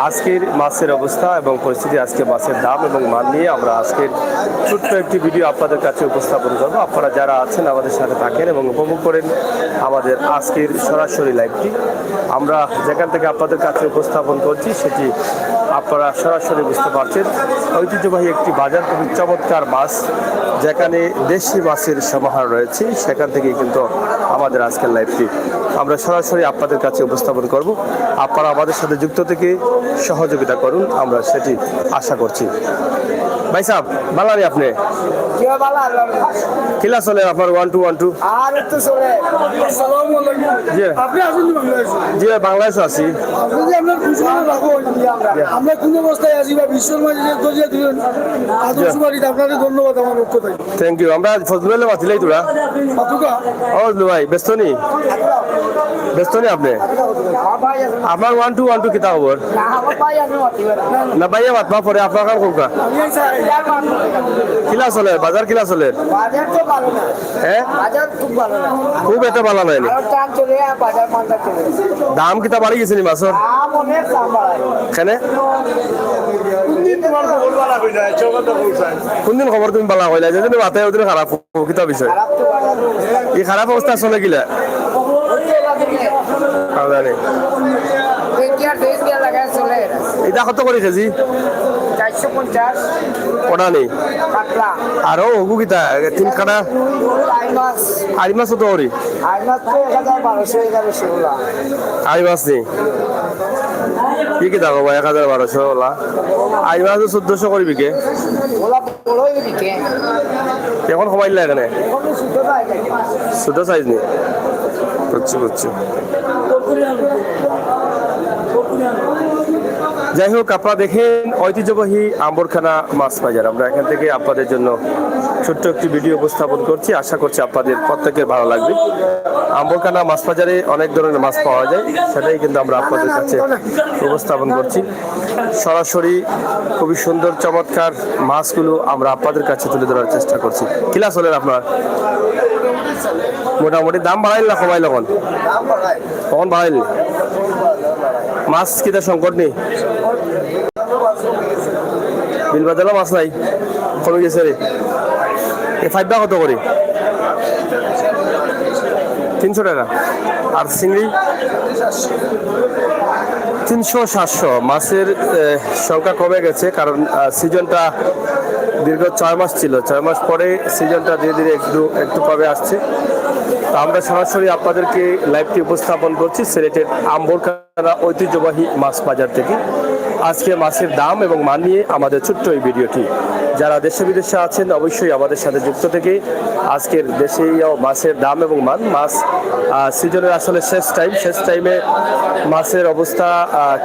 আজকের মাছের অবস্থা এবং পরিস্থিতি, আজকে মাছের দাম এবং মান নিয়ে আমরা আজকের ছোট্ট একটি ভিডিও আপনাদের কাছে উপস্থাপন করবো। আপনারা যারা আছেন আমাদের সাথে থাকেন এবং উপভোগ করেন আমাদের আজকের সরাসরি লাইভটি। আমরা যেখান থেকে আপনাদের কাছে উপস্থাপন করছি সেটি আপনারা সরাসরি বুঝতে পারছেন। ঐতিহ্যবাহী একটি বাজার, খুবই চমৎকার মাছ, যেখানে দেশি মাছের সমাহার রয়েছে, সেখান থেকেই কিন্তু আমাদের আজকের লাইভটি আমরা সরাসরি আপনাদের কাছে উপস্থাপন করব। আপনারা আমাদের সাথে যুক্ত থেকে সহযোগিতা করুন, আমরা সেটি আশা করছি। ভাই সাহেব বালারি আপনি কিলা চলে আপনার 1212? জি বাংলাদেশ আছি। আমরা কোন অবস্থায় আছি বা বিশ্বর মাঝে দিলেন আপনাদের ধন্যবাদ আমার পক্ষ থেকে। Thank you. আমরা ফজলুল্লাহ মাতিলাই তোরা ভাই ব্যস্ত নি আপনি? আপনার 1212 কিতা খবর না ভাইয়া মাতবা পরে আপনার কাম কোনটা কিলা চলে বাজার কিলা চলে? হ্যাঁ খুব একটা ভালো নাই। দাম কিতা বাড়ি গেছে নি মাছর? কেনে কোনদিন খবর তুমি বালা হইলা যে মাথায় ওদিন খারাপ কিতা বিষয়? এই খারাপ অবস্থা চলে গিলা এটা কত করে কেজি? 450 ওটা নেই আরো হবু কিতা তিন কাটা আড়ি মাছ তো ওরি আড়ি মাছ নেই কি কি দেখো 1000-1200 ওলা আড়ি মাছ 1400 করে বিকে। এখন কমাইলে এখানে ছোট সাইজ নেই। বুঝছি। যাই হোক, আপনারা দেখেন ঐতিহ্যবাহী আম্বরখানা মাছ বাজার। আমরা এখান থেকে আপনাদের জন্য ছোট্ট একটি ভিডিও উপস্থাপন করছি, আশা করছি আপনাদের প্রত্যেকের ভালো লাগবে। আম্বরখানা মাছ বাজারে অনেক ধরনের মাছ পাওয়া যায়, সেটাই কিন্তু আমরা আপনাদের কাছে উপস্থাপন করছি। সরাসরি খুবই সুন্দর চমৎকার মাছগুলো আমরা আপনাদের কাছে তুলে ধরার চেষ্টা করছি। কিলা চলেন আপনার? মোটামুটি দাম বাড়াইল না কমাইল? কখন বাড়াইল? মাছ কিতা সংকট নেই? বিল বাজারে মাছ নাই, কমে গেছে রে। এই ফাইভটা কত করে? 300 টাকা। আর চিংড়ি 300-700। মাছের সংখ্যা কমে গেছে, কারণ সিজনটা দীর্ঘ 6 মাস ছিল। 6 মাস পরে সিজনটা ধীরে ধীরে একটু কমে আসছে। তো আমরা সরাসরি আপনাদেরকে লাইভটি উপস্থাপন করছি সিলেটের আম্বরখানা ঐতিহ্যবাহী মাছ বাজার থেকে। আজকে মাছের দাম এবং মান নিয়ে আমাদের ছোট্ট এই ভিডিওটি। যারা দেশে বিদেশে আছেন অবশ্যই আমাদের সাথে যুক্ত থেকে আজকের দেশীয় মাছের দাম এবং মান, মাছ সিজনের আসলে শেষ টাইমে মাছের অবস্থা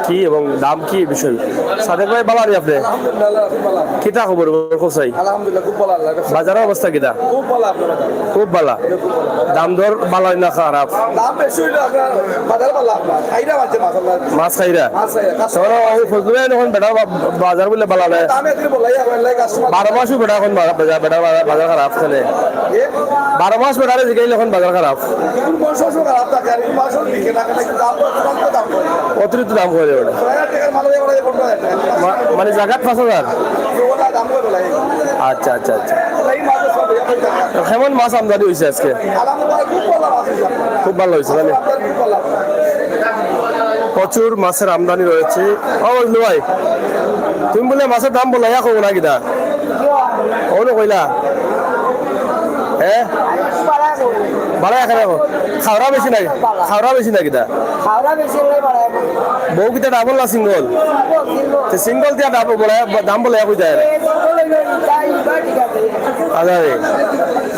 কি এবং দাম কি এই বিষয়। সাদেক ভাই ভালো আছেন আপনি? কিতা খবর কোথায়? বাজারের অবস্থা কিতা? খুব ভালো। দাম দর ভালো না খারাপ? মাছ খাইরা বাজার বললে ভালো নাই, 12 মাসও বেড়া এখন বাজার খারাপ খেলে। 12 মাস বেড়ারে জিগাইলে এখন বাজার খারাপ, অতিরিক্ত দাম করে ওটা। মানে জায়গাত 5000? আচ্ছা। কেমন মাছ আমদানি হয়েছে আজকে? খুব ভালো হয়েছে, মানে প্রচুর মাছের আমদানি রয়েছে। ভাই তুমি বলে মাছের দাম বলা ইয়া কবো না কিনা ওনো কইলা? হ্যাঁ বাড়া এখানে খাওয়া বেশি না? খাওয়া বেশি না কিনা? বউ কিতা ডাবল না সিঙ্গল? সিঙ্গল দিয়া দাম বলে এক যায়। আচ্ছা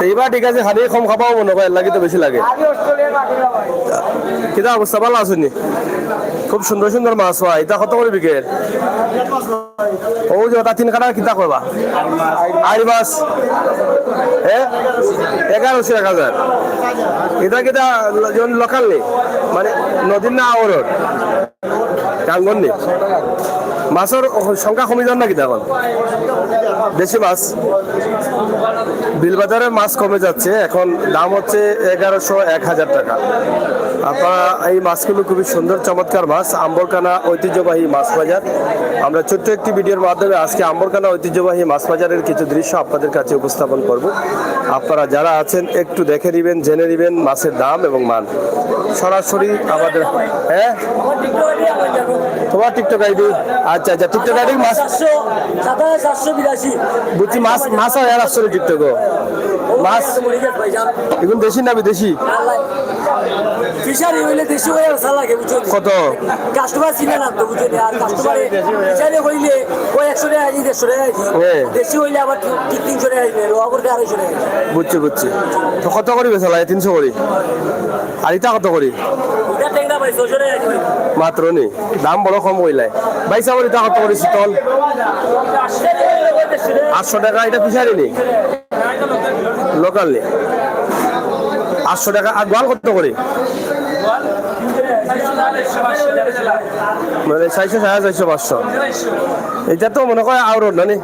এইবার ঠিক আছে, খালি কম খাবাও মনে হয়, লাগে তো বেশি লাগে। কিতা অবস্থা ভালো আছেন? খুব সুন্দর সুন্দর মাছ হয়। এটা কত করে বিকেল? ও যে ওটা 3 কাটা কিতা করবা? আড়ি মাছ 11,000-1000। এটা কিতা লোকাল নেই, মানে নদীর না আওয়ার টাঙ্গন নেই? মাছের সংখ্যা কমে যান নাকি এখন? দেশি মাছ বিলবাজারে মাছ কমে যাচ্ছে, এখন দাম হচ্ছে 1100-1000 টাকা। আপনারা এই মাছগুলো খুবই সুন্দর চমৎকার মাছ, আম্বরকানা ঐতিহ্যবাহী মাছ বাজার। আমরা ছোট্ট একটি ভিডিওর মাধ্যমে আজকে আম্বরকানা ঐতিহ্যবাহী মাছ বাজারের কিছু দৃশ্য আপনাদের কাছে উপস্থাপন করব। আপনারা যারা আছেন একটু দেখে নেবেন, জেনে নেবেন মাছের দাম এবং মান। সরাসরি আমাদের হ্যাঁ তোমার টিকটক আইডি? আচ্ছা আচ্ছা, টিকটক আইডি মাছ বুঝছি, মাছ মাছ আর আসলে টিকটক মাছ এখন দেশি না বিদেশি? ফিশারি হইলে দেশি হয়ে আসা লাগে বুঝছো, কত কাস্টমার চিনে না তো বুঝছো, আর কাস্টমারে ফিশারি হইলে ওই 100 টাকা কেজি 150 টাকা কেজি, দেশি হইলে আবার 300 টাকা কেজি, লোয়া করতে 250 টাকা কেজি। বুঝছি বুঝছি। তো কত করে বেচালা? 300 করে। আর এটা কত করে? এটা টেংরা ভাই 600 টাকা কেজি মাত্র নি, দাম বড় কম হইলাই। বাইশ আমার এটা কত করে শীতল? 800 টাকা। এটা ফিশারি নি, লোকাল নি, 800 টাকা। আর গোয়াল কত করে? মানে 400, 450, 500। এটা তো মনে হয় আউরোড না নি?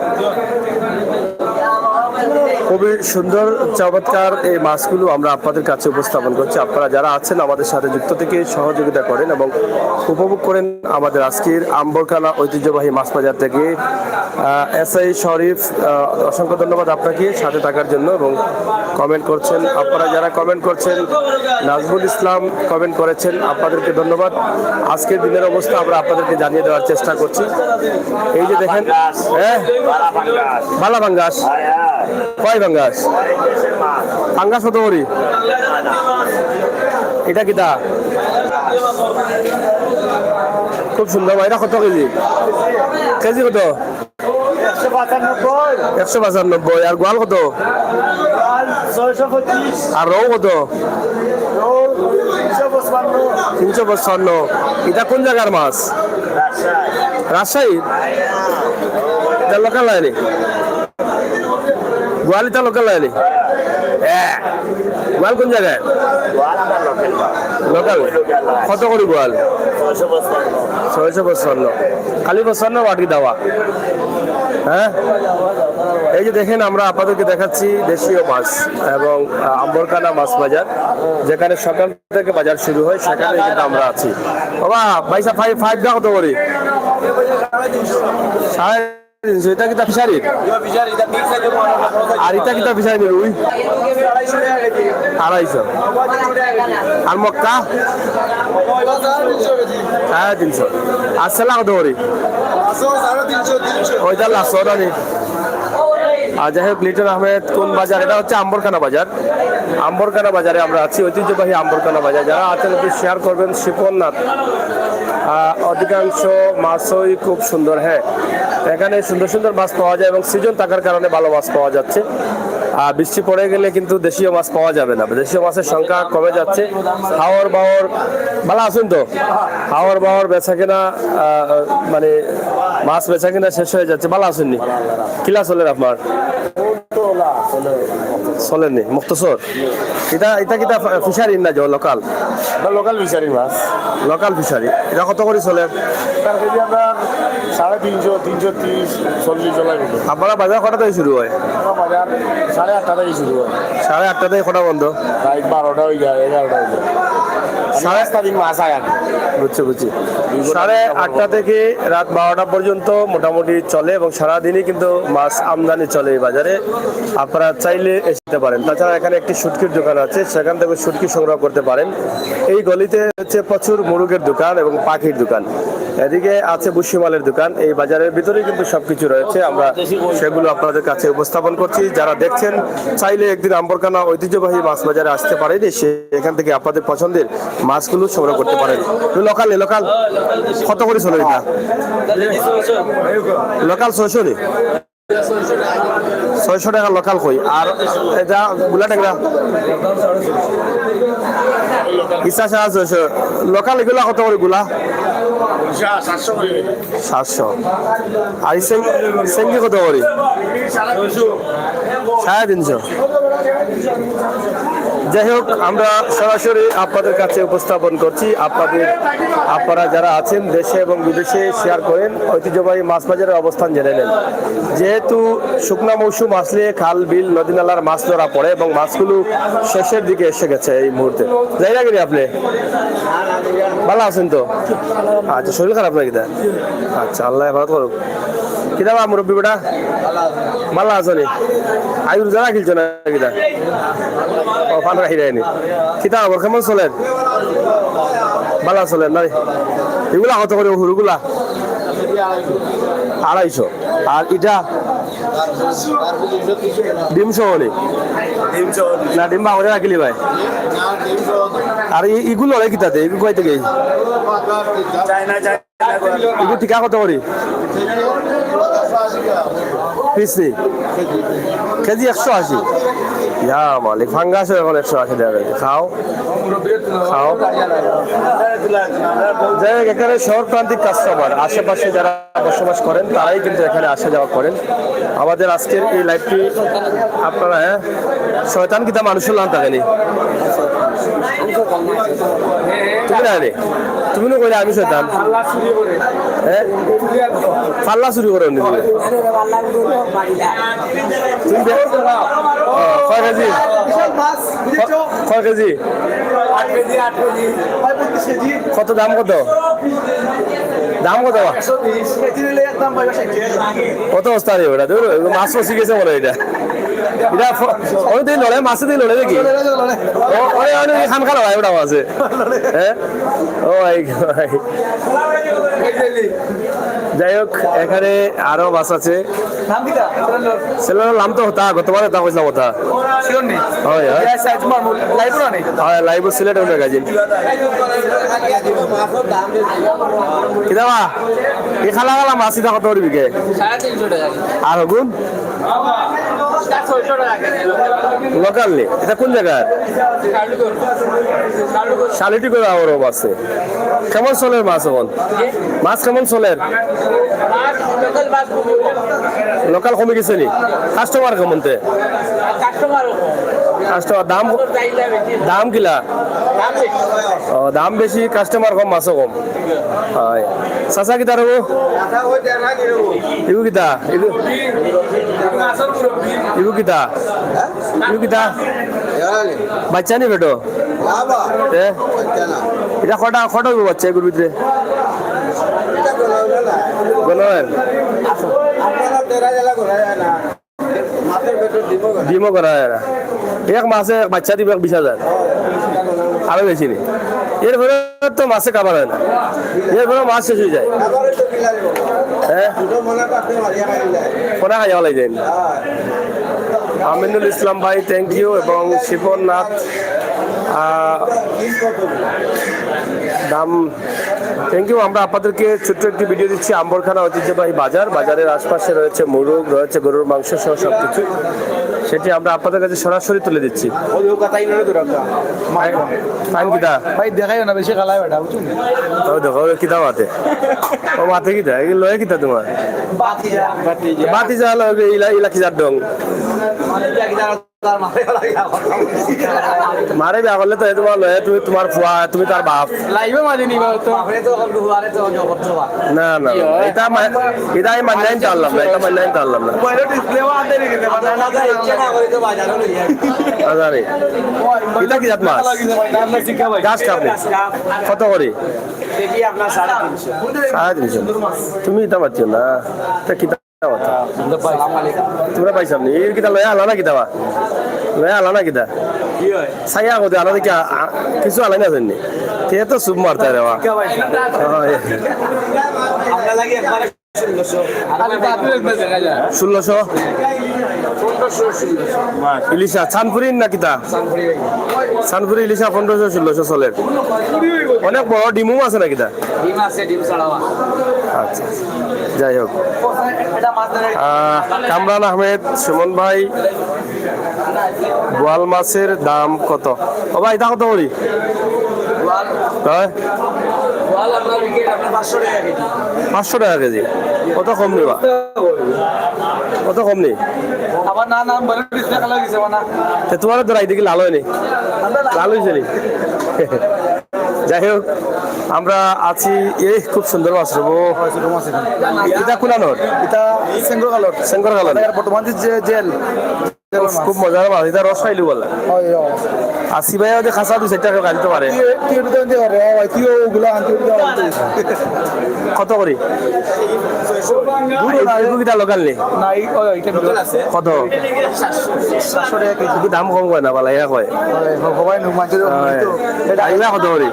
খুবই সুন্দর চমৎকার এই মাছগুলো আমরা আপনাদের কাছে উপস্থাপন করছি। আপনারা যারা আছেন আমাদের সাথে যুক্ত থেকে সহযোগিতা করেন এবং উপভোগ করেন আমাদের আজকের আম্বরকানা ঐতিহ্যবাহী মাছ বাজার থেকে। এসআই শরীফ, অসংখ্য ধন্যবাদ আপনাকে সাথে থাকার জন্য এবং কমেন্ট করছেন। আপনারা যারা কমেন্ট করছেন, নাজমুল ইসলাম কমেন্ট করেছেন, আপনাদেরকে ধন্যবাদ। আজকের দিনের অবস্থা আমরা আপনাদেরকে জানিয়ে দেওয়ার চেষ্টা করছি। এই যে দেখেন, হ্যাঁ বালা ভাঙ্গাস, কয় ভাঙ্গাস? ভাঙ্গাস কত করি? এটা কিটা খুব সুন্দর। এটা কত কেজি? কেজি কত? 195। আর গোয়াল কত? 625। আর রৌ কত? 355। এটা কোন জায়গার মাছ? রাজশাহী। এটা লোকাল লাইনে? গোয়ালিটা লোকাল লাইনে? হ্যাঁ। গোয়াল কোন জায়গায়? লোকাল। কত করে গোয়াল? 655। খালি 55 বাটি দেওয়া। হ্যাঁ, এই যে দেখেন আমরা আপনাদেরকে দেখাচ্ছি দেশীয় মাছ এবং আম্বরকানা মাছ বাজার, যেখানে সকাল থেকে বাজার শুরু হয় সেখানে কিন্তু আমরা আছি। বাবা পয়সা 5 কত করে? 350। এটা কিটা ফিশারি? আর এটা কিটা ফিশারি? রুই 250। আর মক্কা 350। আর সেলা কত করে? ওইটা লাস্ট রানি। আর যাই হোক, লিটন আহমেদ কোন বাজার? এটা হচ্ছে আম্বরকানা বাজার। আম্বরকানা বাজারে আমরা আছি, ঐতিহ্যবাহী আম্বরকানা বাজার। যারা আছেন একটু শেয়ার করবেন। শিপননাথ, অধিকাংশ মাছই খুব সুন্দর। হ্যাঁ, এখানে সুন্দর সুন্দর মাছ পাওয়া যায় এবং সিজন থাকার কারণে ভালো মাছ পাওয়া যাচ্ছে। বৃষ্টি পড়ে গেলে কিন্তু দেশীয় মাছ পাওয়া যাবে না, দেশীয় মাছের সংখ্যা কমে যাচ্ছে। হাওর বাওর ভালো আছেন তো? হাওর বাওর বেচা কেনা, মানে মাছ বেচা কেনা শেষ হয়ে যাচ্ছে। ভালো আছেননি? কিলা চলেন আপনার? চলেননি? মুক্তসর। এটা এটা কিটা ফিশারি না যে লোকাল? লোকাল ফিশারি মাছ, লোকাল ফিশারি। এটা কত করে চলে? তার কেজি আমরা 350, 330, 40 চলাই। আপনারা বাজার কটা থেকে শুরু হয়? বাজার 8:30 থেকে শুরু হয়। 8:30 থেকে কটা বন্ধ? রাত 12টা হয়ে যায়, 11টা হয়ে যায়। মাছ আয়। বুঝছি বুঝছি। 8:30 থেকে রাত 12টা পর্যন্ত মোটামুটি চলে এবং সারাদিনই কিন্তু মাছ আমদানি চলে এই বাজারে। আপনারা চাইলে আসতে পারেন। তাছাড়া এখানে একটি শুটকির দোকান আছে, সেখান থেকে শুটকি সংগ্রহ করতে পারেন। এই গলিতে হচ্ছে প্রচুর মুরগের দোকান এবং পাখির দোকান। এদিকে আছে বুসিমালের দোকান। এই বাজারের ভিতরেই কিন্তু সবকিছু রয়েছে। আমরা সেগুলো আপনাদের কাছে উপস্থাপন করছি। যারা দেখছেন চাইলে একদিন আম্বরকানা ঐতিহ্যবাহী মাছ বাজারে আসতে পারেন, এখান থেকে আপনাদের পছন্দের মাছগুলো সংগ্রহ করতে পারেন। লোকাল লোকাল কত করে চলে? এটা লোকাল 600 নি? 600 টাকা লোকাল কই। আর এটা গুলা ট্যাংরা ইচ্ছা 600। লোকাল এগুলা কত করে গুলা? 700। আর সেঙ্গি কত করে? 350। যাই হোক, আমরা সরাসরি আপনাদের কাছে উপস্থাপন করছি। আপনারা যারা আছেন দেশে এবং বিদেশে শেয়ার করেন, ঐতিহ্যবাহী মাছ বাজারের অবস্থান জেনে নেন। যেহেতু শুকনা মৌসুম আসলে খাল বিল নদী নালার মাছ ধরা পড়ে এবং মাছগুলো শেষের দিকে এসে গেছে এই মুহূর্তে। যাই না গেলি আপনি ভালো আছেন তো? আচ্ছা, শরীর খারাপ নাকি তা? আচ্ছা, আল্লাহ হেফাজত করুক। কিতা বা মুরব্বী বেটা ভালো আছো নি? আয়ুর যারা খেলছো না কিতা? ও ফান রাখি দেয়নি। কিতা খবর, কেমন চলেন? ভালো চলেন না? এগুলা কত করে হুরুগুলা? 250। আর এটা ডিম সহ নি? না ডিম বাহরে রাখিলি ভাই। আর ইগুলো লড়াই কিতাতে এগুলো কয় থেকে? এগুলো টিকা কত করি পিস নি? কেজি 180। ইয়া মালিক, ফাঙ্গাস এখন 180 টাকা কেজি। খাও খাও। যাই হোক, এখানে শহর প্রান্তিক কাস্টমার, আশেপাশে যারা বসবাস করেন তারাই কিন্তু এখানে আসা যাওয়া করেন। আমাদের আজকের এই লাইভটি আপনারা শয়তান কিতা মানুষের লান থাকেনি তুমি না রে, তুমি না কইলে আমি শয়তান। হ্যাঁ, পাল্লা চুরি করে নি তুমি? কয় কেজি? কয় কেজি? 8 KG 8 KG 5 KG. কত দাম? কত দাম? কত 120 কেজি নিলে একদম 65। কত বস্তা রে ওটা? ধরো মাছ ফসি গেছে বলে এটা। এটা ওই দিন লড়ে মাছে দিন লড়ে দেখি খান খাওয়া হয় ওটা মাছে। হ্যাঁ, ও ভাই। যাই হোক, এখানে আরো মাছ আছে। সেগুলোর নাম তো হতা গতবারে তা কইছিলাম হতা। হয় হয় লাইভ সিলেট হয়ে গেছে। কিদাবা এই খালা খালা মাছ এটা কত করে বিকে? 350 টাকা। আর হগুন লোকাল নে? এটা কোন জায়গায়? শালিটি করে আবার আছে। কেমন চলের মাছ এখন? মাছ কেমন চলের? লোকাল কমে গেছে নি? কাস্টমার কেমনতে? কাস্টমার দাম দাম কিলা? ও দাম বেশি, কাস্টমার কম, মাছও কম। হয় চাচা কিতা রব? ইগু কিতা? ইগু কিতা? ইগু কিতা? বাচ্চা নি বেটো? এটা কটা কটা হইব বাচ্চা এগুলোর ভিতরে? ডিমও করা যায় না। এক মাসে বাচ্চা দিব 20,000, আরো বেশি নেই। এরপরে তো মাসে কাবার হয় না, এরপরে মাছ শেষ হয়ে যায়। হ্যাঁ, কোনা খাইয়া লাই যায় না। আমিনুল ইসলাম ভাই থ্যাংক ইউ, এবং শিপন নাথ দাম থ্যাংক ইউ। আমরা আপনাদেরকে ছোট্ট একটি ভিডিও দিচ্ছি আম্বরখানা ঐতিহ্যবাহী বাজার। বাজারের আশপাশে রয়েছে মুরগ, রয়েছে গরুর মাংস সহ সবকিছু, সেটি আমরা আপনাদের কাছে সরাসরি তুলে দিচ্ছি। ভাই দেখাই না বেশি খালাই বেটা বুঝুন। দেখো কিতা মাতে ও মাতে কিতা এগুলো লয়ে কিতা তোমার বাতি যা লগে ইলা কিজার ডং মারে বিয়া করলে তো তোমার লয়ে তুমি তোমার ফুয়া তুমি তার বাপ লাইভে মাঝে নিবা তো না না এটা এটা আমি মানলাম না, এটা মানলাম না। মোবাইলে ডিসপ্লে ওয়া আদে রেখে দে বাজার না করে ইচ্ছা না করে তো বাজারে লইয়া আরে এটা কি জাত মাছ? আমরা শিখা ভাই গাছ কাপড় কত করে দেখি আপনার 350 তুমি এটা পাচ্ছ না, তা কিতা কথা তোমরা পাইছাম নি? এর কিতা লয়া আলা না কিতা লয়া আলা না কিতা কি হয় সাইয়া কত আলা দেখি কিছু আলাই না জানি তে তো সুপ মারতা রে বা আপনার লাগে একবার 1600 ইলিশা ছানপুরি না কিতা ছানপুরি ইলিশা 1500-1600 চলে। অনেক বড় ডিমু আছে না কিতা? ডিম আছে, ডিম ছাড়াও। আচ্ছা, যাই হোক, কামরান আহমেদ সুমন ভাই বোয়াল মাছের দাম কত? ও ভাই এটা কত করি? হ্যাঁ 500 টাকা কেজি, কত কম নিবা? কত কম নেই আমার নাম বলে ডিসপ্লে কালার গেছে না তে তোমার ধরাই দেখি লাল হয়নি লাল হয়েছে নি যাই হোক আমরা আছি এই খুব সুন্দর মাছ রবো এটা কুলানোর এটা সেঙ্গর কালার শঙ্কর কালার বর্তমান যে জেল খুব মজার মাছ এটা রস খাইলু বলে আসি ভাই ওদের খাসা দু সেটা গাড়িতে পারে কত করি কিটা লোকাল নেই কত কিন্তু দাম কম কয় না পালা এরা কয় আইবা কত করি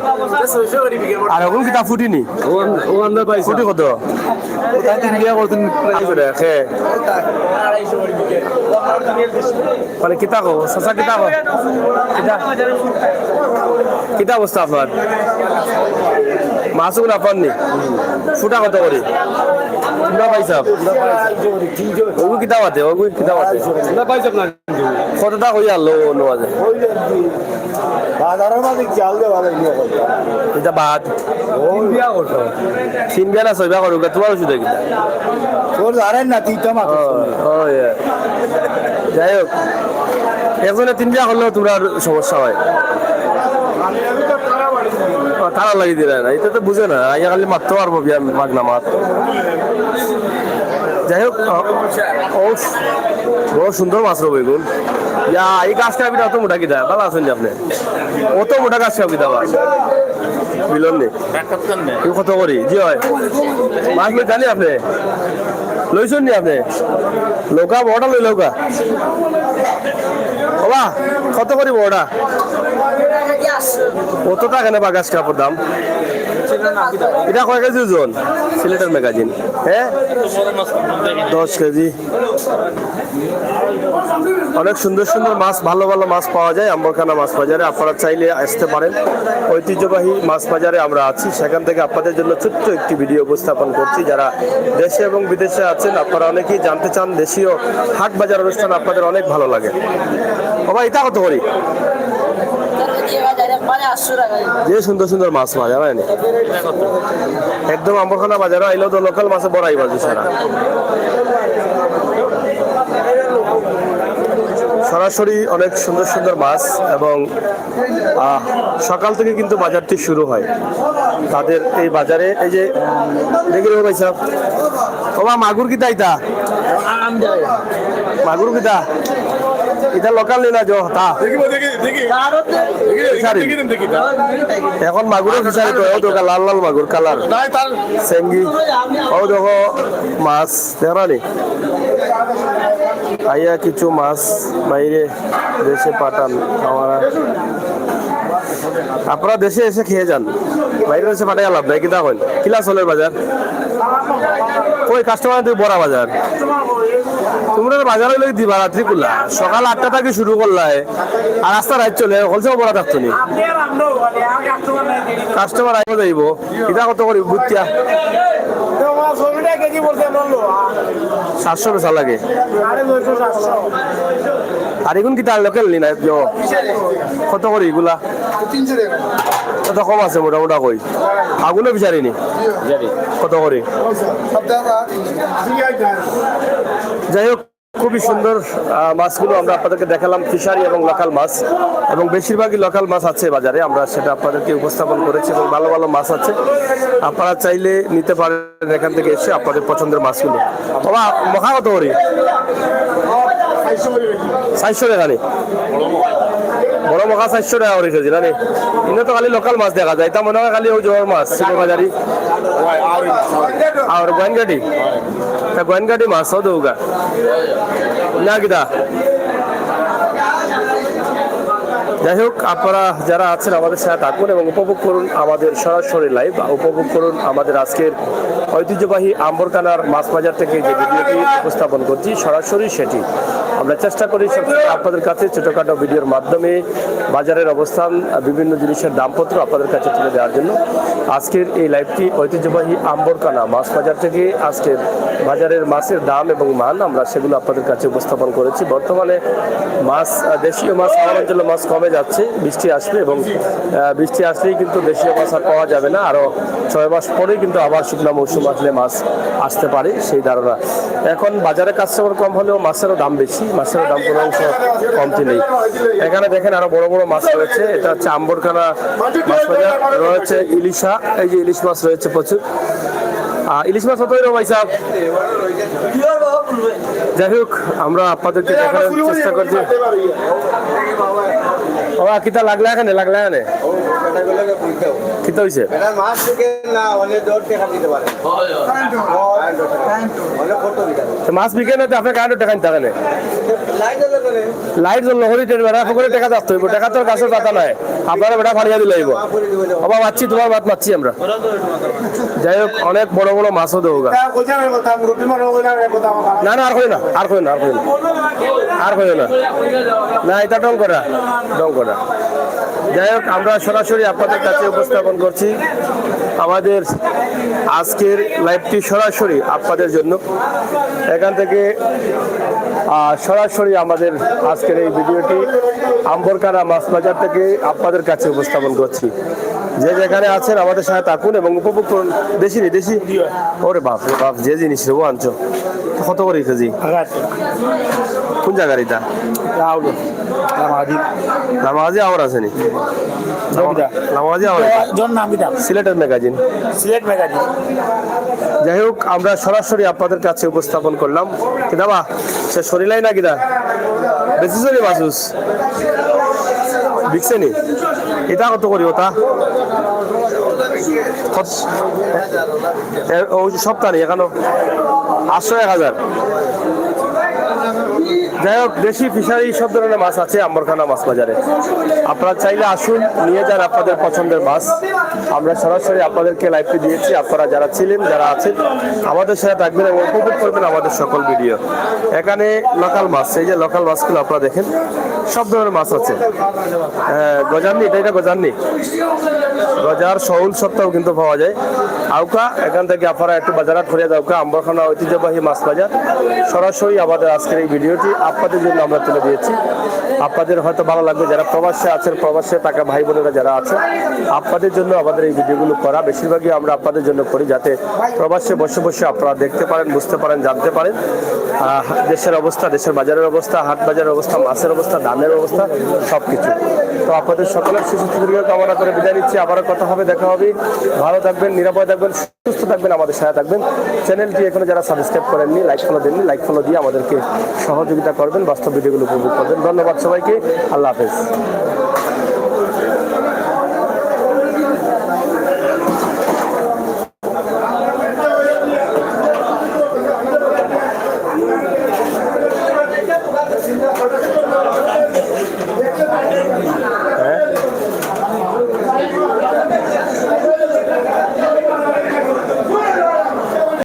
আর এখন কিতা ফুটিনি ফুটি কত মানে কিতা কো চাচা কিতা কো কিতা অবস্থা আপনার মাছও না পাননি ফুটা কত করি তোমরা পাইছা ওগু কিতা মাতে ওগু কিতা মাতে কতটা কই আলো নোয়াজে বাজারের মাঝে জাল দে ভালো এটা বাদ তিন বিয়া না ছয় বিয়া করুক তোমার ওষুধ কিতা তোর জানেন না তুই তো মাত্র যাই হোক একজনে তিন বিয়া করলেও তোমার সমস্যা হয় তারা লাগিয়ে দিলে না এটা তো বুঝে না আইয়া খালি মারতে পারবো বিয়া মাগ না মাত যাই হোক বড় সুন্দর মাছ রবো এগুন ইয়া এই গাছটা আপনি অত মোটা কিতা ভালো আছেন যে আপনি অত মোটা গাছ আপনি দাবা মিলন নেই কত করি জি হয় মাছ লই জানি আপনি লইছেন নি আপনি লৌকা বড়টা লই লৌকা বাবা কত করি বড়টা কত টাকা নেবা গাছ কাপড় দাম এটা কয় কেজি ওজন সিলেটের ম্যাগাজিন হ্যাঁ 10 কেজি অনেক সুন্দর সুন্দর মাছ ভালো ভালো মাছ পাওয়া যায় আম্বরখানা মাছ বাজারে আপনারা চাইলে আসতে পারেন ঐতিহ্যবাহী মাছ বাজারে আমরা আছি সেখান থেকে আপনাদের জন্য ছোট্ট একটি ভিডিও উপস্থাপন করছি যারা দেশে এবং বিদেশে আছেন আপনারা অনেকেই জানতে চান দেশীয় হাট বাজার অনুষ্ঠান আপনাদের অনেক ভালো লাগে বাবা এটা কত করি যে সুন্দর সুন্দর মাছ পাওয়া যাবে একদম আম্বরখানা বাজারে আইলেও তো লোকাল মাছে বড়াই বাজু সারা সরাসরি অনেক সুন্দর সুন্দর মাছ এবং সকাল থেকে কিন্তু বাজারটি শুরু হয় তাদের এই বাজারে এই যে দেখি রে ভাই সাহেব বাবা মাগুর কিতা ইতা মাগুর কিতা এটা লোকাল নেই না জো তা এখন মাগুরের ফিসারি তো ও দেখো লাল লাল মাগুর কালার সেঙ্গি ও দেখো মাছ দেখি আইয়া কিছু মাছ বাইরে দেশে পাঠান আমরা আপনারা দেশে এসে খেয়ে যান বাইরে এসে পাঠাই লাভ নাই কিনা হইল কিলা চলের বাজার ওই কাস্টমার তুই বড় বাজার তোমরা বাজারে লোক দিবা রাত্রি করলা সকাল 8টা থেকে শুরু করলাই আর রাস্তা রাত চলে হোলসেল বড় থাকতো নি কাস্টমার আইব যাইব এটা কত করি বুঝতিয়া 700 বেচা লাগে আর এগুন কি তার লোকাল নি না কত করি এগুলা কত কম আছে মোটামোটা কই আগুনও বিচারিনি কত করি যাই হোক খুবই সুন্দর মাছগুলো আমরা আপনাদেরকে দেখালাম ফিশারি এবং লোকাল মাছ এবং বেশিরভাগই লোকাল মাছ আছে বাজারে আমরা সেটা আপনাদেরকে উপস্থাপন করেছি এবং ভালো ভালো মাছ আছে আপনারা চাইলে নিতে পারেন এখান থেকে এসে আপনাদের পছন্দের মাছগুলো বাবা মখা কত করি 400 টাকা নি বড় মখা 400 টাকা করে কেজি না নি ইনে তো খালি লোকাল মাছ দেখা যায় তা মনে হয় খালি ওই জোর মাছ শিববাজারি আর গোয়েনগাটি গোয়েনগাটি মাছও দেউগা না কিটা যাই হোক আপনারা যারা আছেন আমাদের সাথে থাকুন এবং উপভোগ করুন আমাদের সরাসরি লাইভ উপভোগ করুন আমাদের আজকের ঐতিহ্যবাহী আম্বরখানার মাছ বাজার থেকে যে ভিডিওটি উপস্থাপন করছি সরাসরি সেটি আমরা চেষ্টা করি সবসময় আপনাদের কাছে ছোটোখাটো ভিডিওর মাধ্যমে বাজারের অবস্থান, বিভিন্ন জিনিসের দামপত্র আপনাদের কাছে তুলে দেওয়ার জন্য আজকের এই লাইভটি ঐতিহ্যবাহী আম্বরকানা মাছ বাজার থেকে আজকের বাজারের মাছের দাম এবং মান আমরা সেগুলো আপনাদের কাছে উপস্থাপন করেছি। বর্তমানে মাছ, দেশীয় মাছ, আমার অঞ্চলে মাছ কমে যাচ্ছে, বৃষ্টি আসবে এবং বৃষ্টি আসলেই কিন্তু দেশীয় মাছ আর পাওয়া যাবে না। আরও 6 মাস পরেই কিন্তু আবার শুকনো মৌসুম আসলে মাছ আসতে পারে, সেই ধারণা। এখন বাজারে কাস্টমার কম হলেও মাছেরও দাম বেশি, মাছেরও দাম কোনো অংশ কমতি নেই। এখানে দেখেন আরো বড় বড় মাছ রয়েছে, এটা হচ্ছে আম্বরখানা মাছ বাজার, রয়েছে ইলিশা, এই যে ইলিশ মাছ রয়েছে প্রচুর। ইলিশ মাছ কত ভাই সাহেব? যাই হোক, আমরা আপনাদেরকে দেখানোর চেষ্টা করছি। বাবা কিতা লাগলা এখানে, লাগলা এখানে কিতা হয়েছে? মাছ বিকে না, আপনার কারেন্ট টাকা নিতে এখানে লাইট জ্বললো হরি বেড়া করে টাকা যাচ্ছে, টাকা তোর কাছে পাতা নাই, আপনারা বেড়া ফাড়িয়া দিলে বাবা মারছি, তোমার মাছ মারছি আমরা। যাই হোক, অনেক বড় বড় মাছও দেবো। না না, আর হয় না, আর হয় না, আর হয় না, আর হয় না, না এটা ডং করা, ডং করা। যাই হোক, আমরা সরাসরি আপনাদের কাছে উপস্থাপন করছি আমাদের আজকের লাইভটি সরাসরি আপনাদের জন্য। এখান থেকে সরাসরি আমাদের আজকের এই ভিডিওটি আম্বরকানা মাছ বাজার থেকে আপনাদের কাছে উপস্থাপন করছি। যে যেখানে আছেন আমাদের সাথে থাকুন এবং উপভোগ করুন। দেশি রে, দেশি, ওরে বাপ রে বাপ, যে জিনিস রেবো আনছো কত করে কেজি? কোন জায়গার এটা? নামাজি আমার আছে নি, নামাজি আমার সিলেটের ম্যাগাজিন, সিলেট ম্যাগাজিন। যাই হোক, আমরা সরাসরি আপনাদের কাছে উপস্থাপন করলাম। কিনা বা সে শরীলাই না কিনা বেশি শরীর মাসুস বিকছে নি, এটা কত করি? ওটা সপ্তাহ নেই এখানে 800 1000। যাই হোক, দেশি ফিশারি সব ধরনের মাছ আছে আম্বরখানা মাছ বাজারে। আপনারা চাইলে আসুন, নিয়ে যান আপনাদের পছন্দের মাছ। আমরা সরাসরি আপনাদেরকে লাইভটি দিয়েছি। আপনারা যারা ছিলেন, যারা আছেন, আমাদের সাথে থাকবেন এবং উপভোগ করবেন আমাদের সকল ভিডিও। এখানে লোকাল মাছ, এই যে লোকাল মাছগুলো আপনারা দেখেন, সব ধরনের মাছ আছে। গজাননি, এটা গজাননি, গজার শৌল সত্ত্বেও কিন্তু পাওয়া যায়। আউকা এখান থেকে আপনারা একটু বাজারহাট ঘুরে যাওকা, আম্বরখানা ঐতিহ্যবাহী মাছ বাজার। সরাসরি আমাদের আজকের এই ভিডিওটি আপনাদের জন্য আমরা তুলে দিয়েছি। আপনাদের হয়তো ভালো লাগবে, যারা প্রবাসে আছেন, প্রবাসে থাকা ভাই বোনেরা যারা আছেন, আপনাদের জন্য আমাদের এই ভিডিওগুলো করা। বেশিরভাগই আমরা আপনাদের জন্য করি, যাতে প্রবাসে বসে বসে আপনারা দেখতে পারেন, বুঝতে পারেন, জানতে পারেন দেশের অবস্থা, দেশের বাজারের অবস্থা, হাট বাজারের অবস্থা, মাছের অবস্থা, দামের অবস্থা, সব কিছু। তো আপনাদের সকলের সুস্থ কামনা করে বিদায় নিচ্ছি। আবারও কথা হবে, দেখা হবে। ভালো থাকবেন, নিরাপদ থাকবেন, সুস্থ থাকবেন, আমাদের সাথে থাকবেন। চ্যানেলটি এখনো যারা সাবস্ক্রাইব করেননি, লাইক ফলো দেননি, লাইক ফলো দিয়ে আমাদেরকে সহযোগিতা করবেন, বাস্তব ভিডিওগুলো উপভোগ করবেন। ধন্যবাদ সবাইকে, আল্লাহ হাফেজ।